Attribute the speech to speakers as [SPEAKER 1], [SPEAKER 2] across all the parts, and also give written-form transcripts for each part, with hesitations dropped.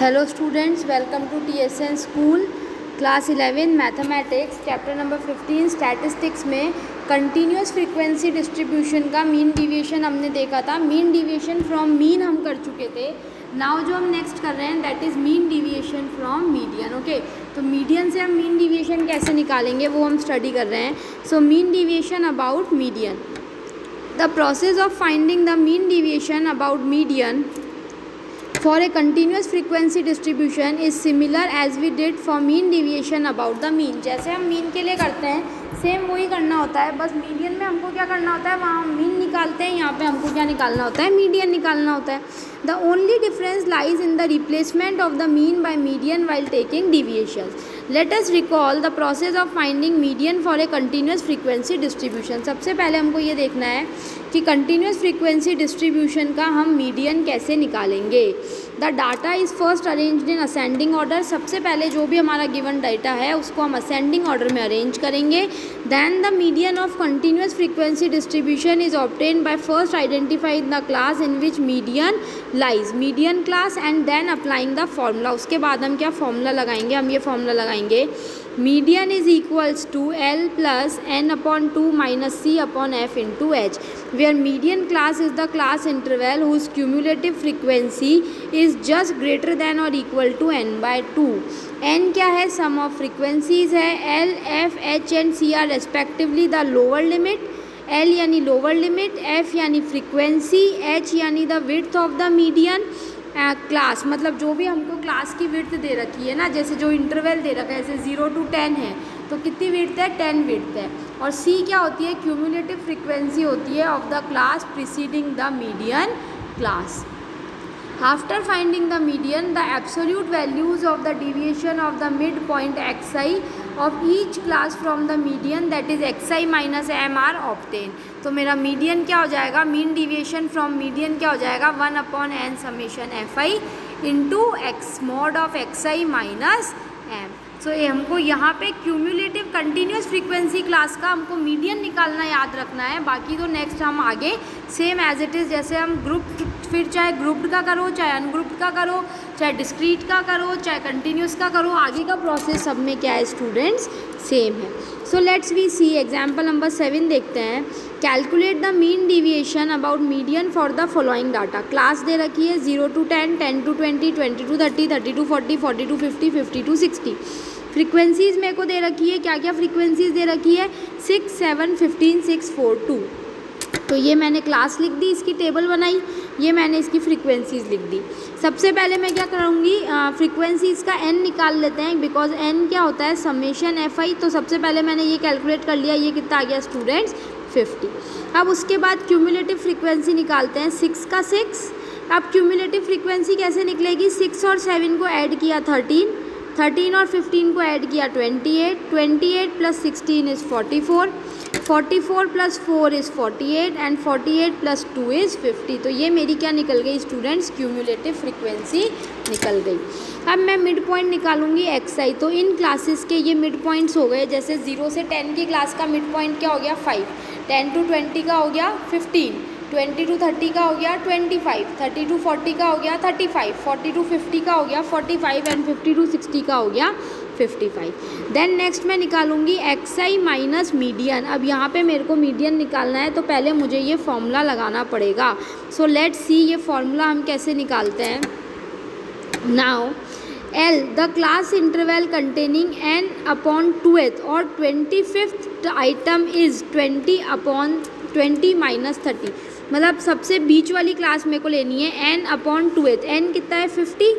[SPEAKER 1] Hello students, welcome to TSN School class 11 mathematics chapter number 15 statistics में continuous frequency distribution का mean deviation हमने देखा था। Mean deviation from mean हम कर चुके थे। नाउ जो हम नेक्स्ट कर रहे हैं that is mean deviation from median. Okay, तो मीडियन से हम मीन डिविएशन कैसे निकालेंगे वो हम स्टडी कर रहे हैं। So mean deviation about median, the process of finding the mean deviation about median for a continuous frequency distribution is similar as we did for mean deviation about the mean। जैसे हम mean के लिए करते हैं same वही करना होता है, बस मीडियन में हमको क्या करना होता है, वहाँ हम मीन निकालते हैं, यहाँ पे हमको क्या निकालना होता है, मीडियन निकालना होता है। The only difference lies in the replacement of the mean by median while taking deviations. Let us recall the process of finding median for a continuous frequency distribution. सबसे पहले हमको ये देखना है कि कंटिन्यूस फ्रीक्वेंसी डिस्ट्रीब्यूशन का हम median कैसे निकालेंगे। The data is first arranged in ascending order. सबसे पहले जो भी हमारा गिवन डाटा है उसको हम असेंडिंग ऑर्डर में अरेंज करेंगे। Then the median of continuous frequency distribution is obtain by first identifying the class in which median lies, median class, and then applying the formula. उसके बाद हम क्या फॉर्मूला लगाएंगे, हम ये फॉर्मूला लगाएंगे median is equals to L plus N upon two minus C upon F into H, where median class is the class interval whose cumulative frequency is just greater than और equal to N by two. N क्या है, sum of frequencies है। L, F, H and C are respectively the lower limit. L यानी lower limit, F यानी frequency, H यानी the width of the median. Class मतलब जो भी हमको क्लास की विड्थ दे रखी है ना, जैसे जो इंटरवल दे रखा है जैसे 0 to 10 है तो कितनी विड्थ है, 10 विड्थ है। और सी क्या होती है, क्यूमुलेटिव फ्रीक्वेंसी होती है of the class preceding the median class. After finding the median, the absolute values of the deviation of the midpoint xi of each class from the median that is xi minus m are obtained। तो मेरा median क्या हो जाएगा, mean deviation from median क्या हो जाएगा, 1/n summation fi into x mod of xi minus m। सो ये हमको यहाँ पे क्यूमुलेटिव कंटिन्यूस फ्रीक्वेंसी क्लास का हमको मीडियन निकालना याद रखना है। बाकी तो नेक्स्ट हम आगे सेम एज इट इज़ जैसे हम ग्रुप, फिर चाहे ग्रुप्ड का करो, चाहे अनग्रुप्ड का करो, चाहे डिस्क्रीट का करो, चाहे कंटिन्यूस का करो, आगे का प्रोसेस सब में क्या है स्टूडेंट्स, सेम है। So let's we see example number 7 देखते हैं। Calculate the mean deviation about median for the following data. Class दे रखी है 0 to 10, 10 to 20, 20 to 30, 30 to 40, 40 to 50, 50 to 60। Frequencies मेरे को दे रखी है, क्या क्या फ्रीक्वेंसीज़ दे रखी है, 6, 7, 15, 6, 4, 2। तो ये मैंने क्लास लिख दी, इसकी टेबल बनाई, ये मैंने इसकी फ्रीक्वेंसीज़ लिख दी। सबसे पहले मैं क्या करूँगी, फ्रीक्वेंसीज़ का n निकाल लेते हैं बिकॉज n क्या होता है, समेशन fi। तो सबसे पहले मैंने ये कैलकुलेट कर लिया, ये कितना आ गया स्टूडेंट्स, 50। अब उसके बाद क्यूमुलेटिव फ्रीक्वेंसी निकालते हैं, 6 का 6। अब क्यूमुलेटिव फ्रीक्वेंसी कैसे निकलेगी, 6 और 7 को ऐड किया 13, 13 और 15 को ऐड किया 28, 28 plus 16 is 44, 44 plus 4 is 48 and 48 plus 2 is 50। तो ये मेरी क्या निकल गई स्टूडेंट्स, क्यूमुलेटिव फ्रीक्वेंसी निकल गई। अब मैं मिड पॉइंट निकालूंगी xi। तो इन क्लासेस के ये मिड पॉइंट्स हो गए, जैसे 0 से 10 की क्लास का मिड पॉइंट क्या हो गया, 5, 10 to 20 का हो गया 15, 20 to 30 का हो गया 25, 30 to 40 का हो गया 35, 40 to 50 का हो गया 45 एंड 50 to 60 का हो गया 55। देन नेक्स्ट मैं निकालूंगी xi माइनस मीडियन। अब यहाँ पे मेरे को मीडियन निकालना है तो पहले मुझे ये फॉर्मूला लगाना पड़ेगा। सो लेट्स सी ये फॉर्मूला हम कैसे निकालते हैं। Now L the class interval containing n upon 2th और 25th आइटम इज़ 20/20 माइनस 30। मतलब सबसे बीच वाली क्लास मेरे को लेनी है n अपॉन 2th। n कितना है 50,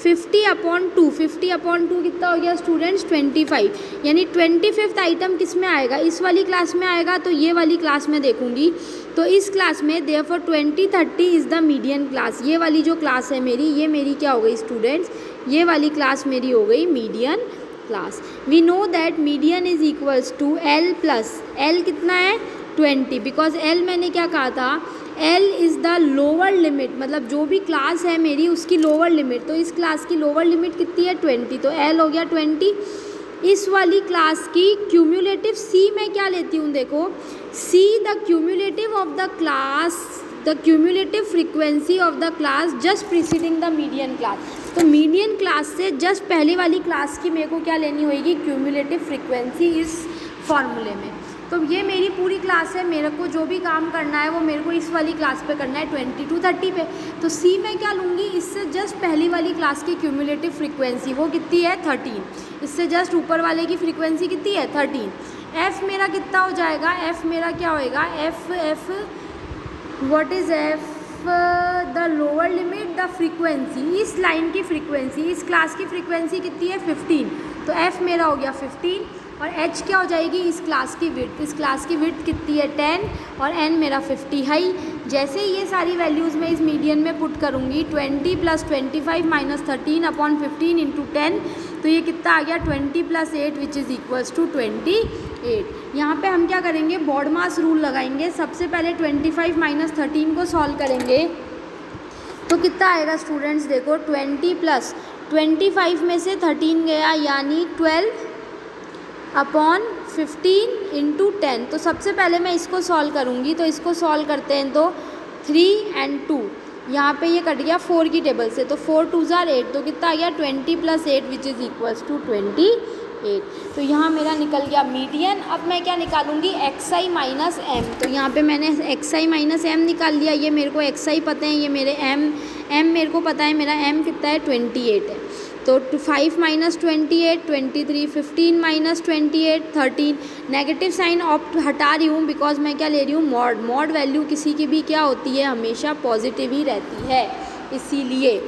[SPEAKER 1] 50/2, 50/2 कितना हो गया स्टूडेंट्स, 25। यानी 25th आइटम किस में आएगा, इस वाली क्लास में आएगा। तो ये वाली क्लास में देखूंगी, तो इस क्लास में therefore 20, 30 is the median class. ये वाली जो क्लास है मेरी, ये मेरी क्या हो गई स्टूडेंट्स, ये वाली क्लास मेरी हो गई median class. We know that median is equals to L plus, L कितना है 20, बिकॉज एल मैंने क्या कहा था, L is the lower limit, मतलब जो भी क्लास है मेरी उसकी लोअर लिमिट। तो इस क्लास की लोअर लिमिट कितनी है 20, तो एल हो गया 20। इस वाली क्लास की क्यूमुलेटिव सी मैं क्या लेती हूँ, देखो see the cumulative of the class the cumulative frequency of the class just preceding the median class. तो मीडियन क्लास से जस्ट पहले वाली क्लास की मेरे को क्या लेनी होगी, क्यूमुलेटिव फ्रीक्वेंसी इस फॉर्मूले में। तो ये मेरी पूरी क्लास है, मेरे को जो भी काम करना है वो मेरे को इस वाली क्लास पे करना है 20 to 30 पे। तो सी में क्या लूँगी, इससे जस्ट पहली वाली क्लास की क्यूमुलेटिव फ्रीक्वेंसी वो कितनी है 13, इससे जस्ट ऊपर वाले की फ्रीक्वेंसी कितनी है 13। एफ मेरा कितना हो जाएगा, एफ मेरा क्या होएगा, F what is F, the lower limit the frequency, इस लाइन की फ्रीक्वेंसी, इस क्लास की फ्रीक्वेंसी कितनी है 15, तो एफ मेरा हो गया 15। और एच क्या हो जाएगी, इस क्लास की विड्थ, इस क्लास की विड्थ कितनी है 10 और एन मेरा 50 है। जैसे ही ये सारी वैल्यूज़ मैं इस मीडियन में पुट करूँगी 20 + 25 - 13 / 15 × 10, तो ये कितना आ गया 20 + 8 विच इज़ इक्वल्स टू 28। यहाँ पे हम क्या करेंगे, बॉड मास रूल लगाएंगे। सबसे पहले 25 - 13 को सॉल्व करेंगे तो कितना आएगा स्टूडेंट्स, देखो 20 + 25 में से 13 गया यानी 12/15 × 10। तो सबसे पहले मैं इसको सॉल्व करूँगी, तो इसको सॉल्व करते हैं तो 3 और 2 यहाँ पे ये कट गया 4 की टेबल से, तो 4 × 2 = 8, तो कितना आ गया 20 + 8 विच इज़ इक्वल्स टू 28। तो यहाँ मेरा निकल गया मीडियन। अब मैं क्या निकालूंगी, xi - m। तो यहाँ पे मैंने xi - m निकाल लिया। ये मेरे को xi पता है, ये मेरे m मेरे को पता है, मेरा m कितना है 28 है। तो 5 - 28 23, 15 - 28 13। नेगेटिव साइन ऑप्ट हटा रही हूँ बिकॉज मैं क्या ले रही हूँ, मॉड वैल्यू किसी की भी क्या होती है, हमेशा पॉजिटिव ही रहती है, इसीलिए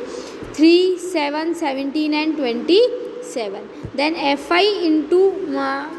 [SPEAKER 1] 3 7 17 एंड 27। देन fi इंटू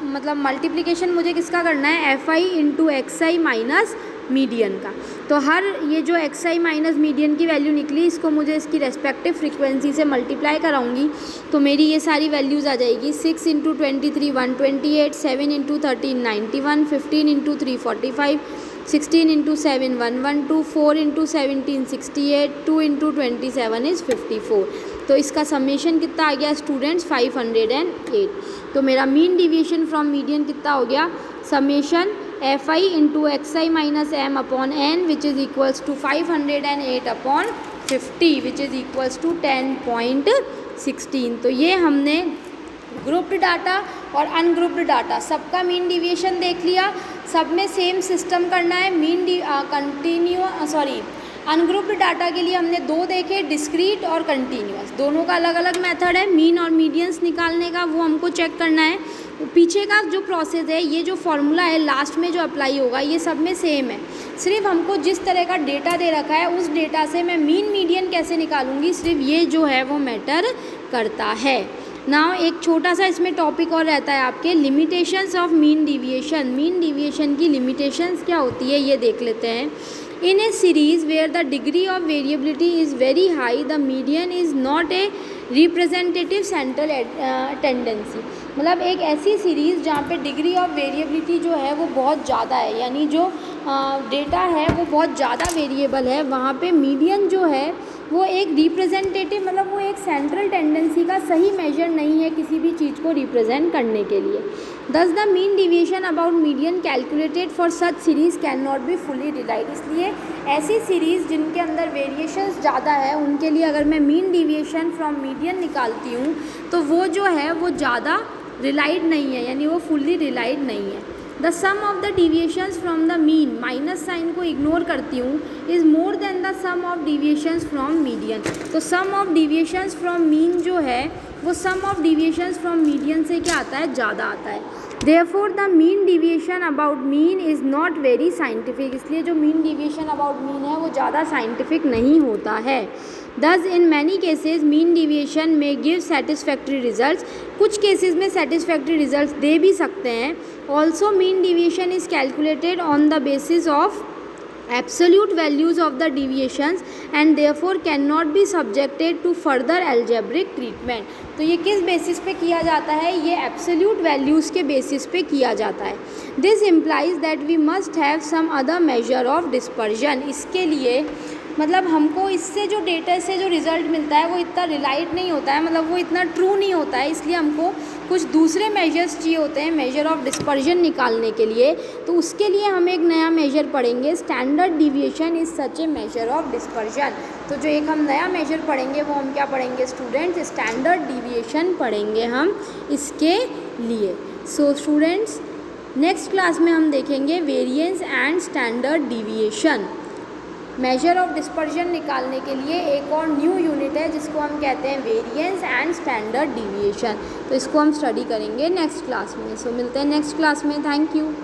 [SPEAKER 1] मतलब मल्टीप्लिकेशन मुझे किसका करना है, fi into xi minus median का। तो हर ये जो xi माइनस मीडियन की वैल्यू निकली, इसको मुझे इसकी रेस्पेक्टिव फ्रीक्वेंसी से मल्टीप्लाई कराऊंगी तो मेरी ये सारी वैल्यूज़ आ जाएगी। 6 × 23 128, 7 × 13 91, 15 × 3 45, 16 × 7 112, 4 × 17 68, 2 × 27 इज़ 54। तो इसका समेशन कितना आ गया स्टूडेंट्स 508। तो मेरा मीन डिविएशन फ्रॉम मीडियन कितना हो गया, summation fi into xi minus m upon n which is equals to 508/50 which is equals to 10.16। तो ये हमने ग्रुप्ड डाटा और अनग्रुप्ड डाटा सबका मीन डिविएशन देख लिया। सब में सेम सिस्टम करना है। अनग्रुप्ड डाटा के लिए हमने 2 देखे, डिस्क्रीट और कंटिन्यूअस। दोनों का अलग अलग मेथड है मीन और मीडियंस निकालने का, वो हमको चेक करना है। पीछे का जो प्रोसेस है, ये जो फॉर्मूला है लास्ट में जो अप्लाई होगा, ये सब में सेम है। सिर्फ हमको जिस तरह का डेटा दे रखा है उस डेटा से मैं मीन मीडियन कैसे निकालूंगी, सिर्फ ये जो है वो मैटर करता है। नाउ एक छोटा सा इसमें टॉपिक और रहता है आपके, limitations of mean deviation. Mean deviation की लिमिटेशंस क्या होती है ये देख लेते हैं। In a series where the degree of variability is very high, the median is not a representative central tendency। मतलब एक ऐसी सीरीज़ जहाँ पे डिग्री ऑफ वेरिएबिलिटी जो है वो बहुत ज़्यादा है, यानी जो डेटा है वो बहुत ज़्यादा वेरिएबल है, वहाँ पे मीडियन जो है वो एक रिप्रेजेंटेटिव, मतलब वो एक सेंट्रल टेंडेंसी का सही मेजर नहीं है किसी भी चीज़ को रिप्रेजेंट करने के लिए। Thus the mean deviation about median calculated for such series cannot be fully relied। इसलिए ऐसी सीरीज़ जिनके अंदर वेरिएशंस ज़्यादा है उनके लिए अगर मैं मीन डिविएशन फ्रॉम मीडियन निकालती हूँ तो वो जो है वो ज़्यादा रिलाइड नहीं है, यानी वो फुल्ली रिलाइड नहीं है। The sum of the deviations from the mean, minus sign को इग्नोर करती हूँ, is more than the sum of deviations from median. तो sum of deviations from mean जो है वो sum of deviations from median से क्या आता है, ज़्यादा आता है। Therefore the mean deviation about mean is not very scientific. इसलिए जो मीन डिविएशन अबाउट मीन है वो ज़्यादा साइंटिफिक नहीं होता है। Thus in many cases mean deviation may give satisfactory results। कुछ केसेस में satisfactory results दे भी सकते हैं। Also mean deviation is calculated on the basis of absolute values of the deviations and therefore cannot be subjected to further algebraic treatment। तो ये किस basis पे किया जाता है, ये absolute values के बेसिस पे किया जाता है। This implies that we must have some other measure of dispersion। इसके लिए मतलब हमको इससे जो डेटा से जो रिज़ल्ट मिलता है वो इतना रिलाइट नहीं होता है, मतलब वो इतना ट्रू नहीं होता है, इसलिए हमको कुछ दूसरे मेजर्स चाहिए होते हैं मेजर ऑफ डिस्पर्जन निकालने के लिए। तो उसके लिए हम एक नया मेजर पढ़ेंगे, standard deviation is such A measure of dispersion. तो जो एक हम नया मेजर पढ़ेंगे वो हम क्या पढ़ेंगे स्टूडेंट्स, स्टैंडर्ड डिविएशन पढ़ेंगे हम इसके लिए। सो स्टूडेंट्स नेक्स्ट क्लास में हम देखेंगे variance and standard deviation. Measure of dispersion निकालने के लिए एक और न्यू यूनिट है जिसको हम कहते हैं वेरिएंस एंड स्टैंडर्ड डिविएशन। तो इसको हम स्टडी करेंगे नेक्स्ट क्लास में। सो मिलते हैं नेक्स्ट क्लास में। Thank you.